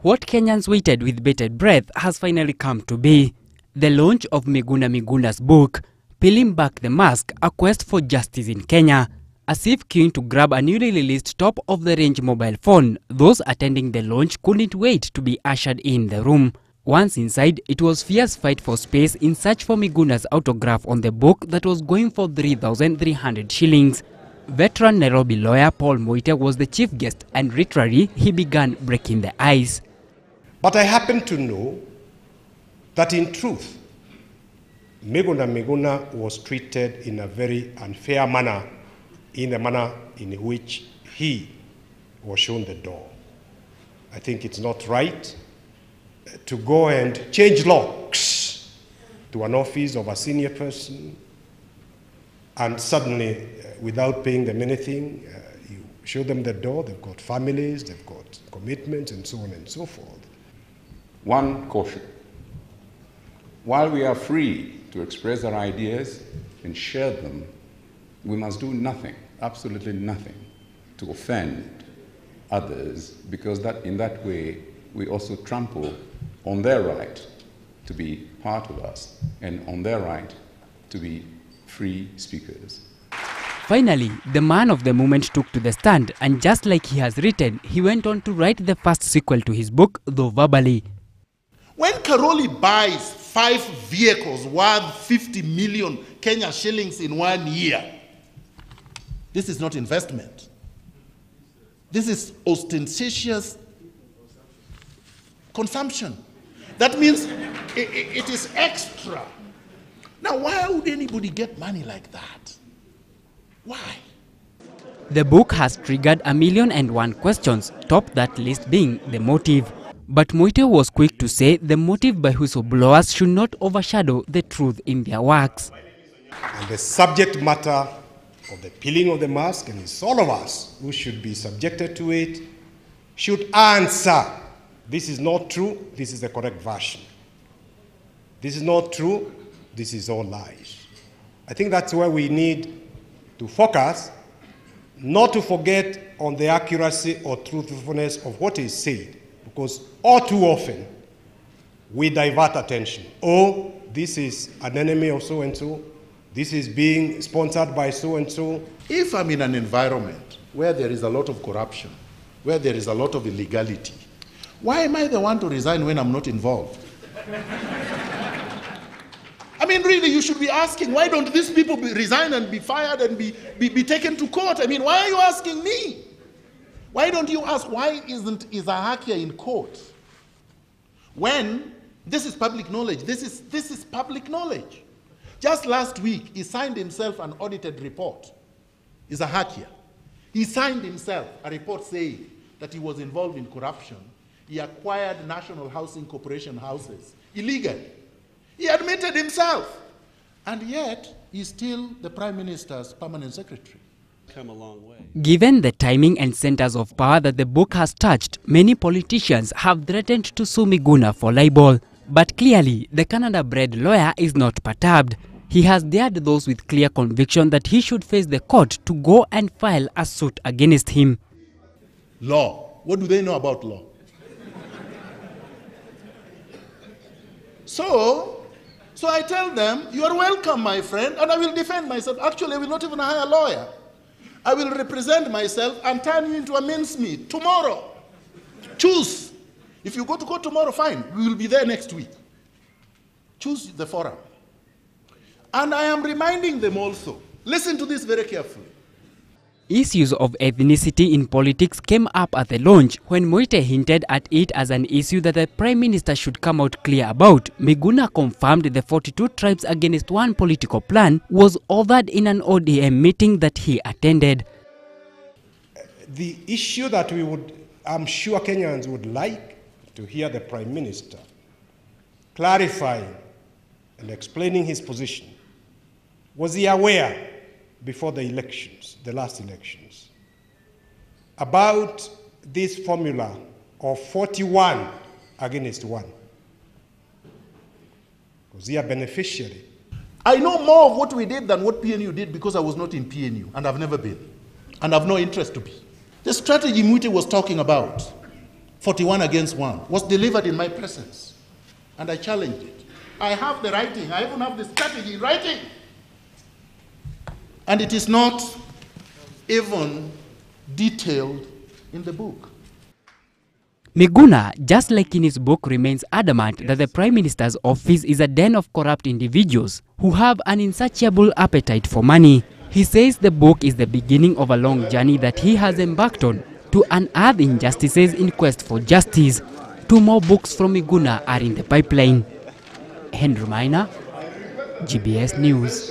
What Kenyans waited with bated breath has finally come to be. The launch of Miguna Miguna's book, Peeling Back the Mask, A Quest for Justice in Kenya. As if queuing to grab a newly released top-of-the-range mobile phone, those attending the launch couldn't wait to be ushered in the room. Once inside, it was fierce fight for space in search for Miguna's autograph on the book that was going for 3,300 shillings. Veteran Nairobi lawyer Paul Moite was the chief guest, and literally, he began breaking the ice. But I happen to know that in truth, Miguna Miguna was treated in a very unfair manner, in the manner in which he was shown the door. I think it's not right to go and change locks to an office of a senior person and suddenly, without paying them anything, you show them the door. They've got families, they've got commitments, and so on and so forth. One caution. While we are free to express our ideas and share them, we must do nothing, absolutely nothing, to offend others, because in that way we also trample on their right to be part of us and on their right to be free speakers. Finally, the man of the moment took to the stand, and just like he has written, he went on to write the first sequel to his book, though verbally. When Karoli buys 5 vehicles worth 50 million Kenya shillings in 1 year, this is not investment. This is ostentatious consumption. That means it is extra. Now, why would anybody get money like that? Why? The book has triggered 1,000,001 questions, top that list being the motive. But Moite was quick to say the motive by whistleblowers should not overshadow the truth in their works. And the subject matter of the peeling of the mask, and it's all of us who should be subjected to it, should answer, this is not true, this is the correct version. This is not true, this is all lies. I think that's where we need to focus, not to forget on the accuracy or truthfulness of what is said, because all too often we divert attention. Oh, this is an enemy of so-and-so, this is being sponsored by so-and-so. If I'm in an environment where there is a lot of corruption, where there is a lot of illegality, why am I the one to resign when I'm not involved? I mean, really, you should be asking, why don't these people resign and be fired and be taken to court? I mean, why are you asking me? Why don't you ask, why isn't Izahakia in court? When this is public knowledge, this is public knowledge. Just last week, he signed himself an audited report, Izahakia. He signed himself a report saying that he was involved in corruption. He acquired National Housing Corporation houses illegally. He admitted himself. And yet, he's still the Prime Minister's permanent secretary. Come a long way. Given the timing and centers of power that the book has touched, many politicians have threatened to sue Miguna for libel. But clearly, the Canada-bred lawyer is not perturbed. He has dared those with clear conviction that he should face the court to go and file a suit against him. Law. What do they know about law? So I tell them, you are welcome, my friend, and I will defend myself. Actually, I will not even hire a lawyer. I will represent myself and turn you into a mincemeat tomorrow. Choose. If you go to court tomorrow, fine. We will be there next week. Choose the forum. And I am reminding them also, listen to this very carefully. Issues of ethnicity in politics came up at the launch when Moite hinted at it as an issue that the Prime Minister should come out clear about. Miguna confirmed the 42 tribes against one political plan was ordered in an ODM meeting that he attended. The issue that I'm sure Kenyans would like to hear the Prime Minister clarifying and explaining his position. Was he aware before the elections, the last elections, about this formula of 41 against 1? Was he a beneficiary? I know more of what we did than what PNU did because I was not in PNU, and I've never been, and I've no interest to be. The strategy Muti was talking about 41 against 1, was delivered in my presence. And I challenged it. I have the writing. I even have the strategy in writing. And it is not even detailed in the book. Miguna, just like in his book, remains adamant that the Prime Minister's office is a den of corrupt individuals who have an insatiable appetite for money. He says the book is the beginning of a long journey that he has embarked on to unearth injustices in quest for justice. 2 more books from Miguna are in the pipeline. Henry Minor, GBS News.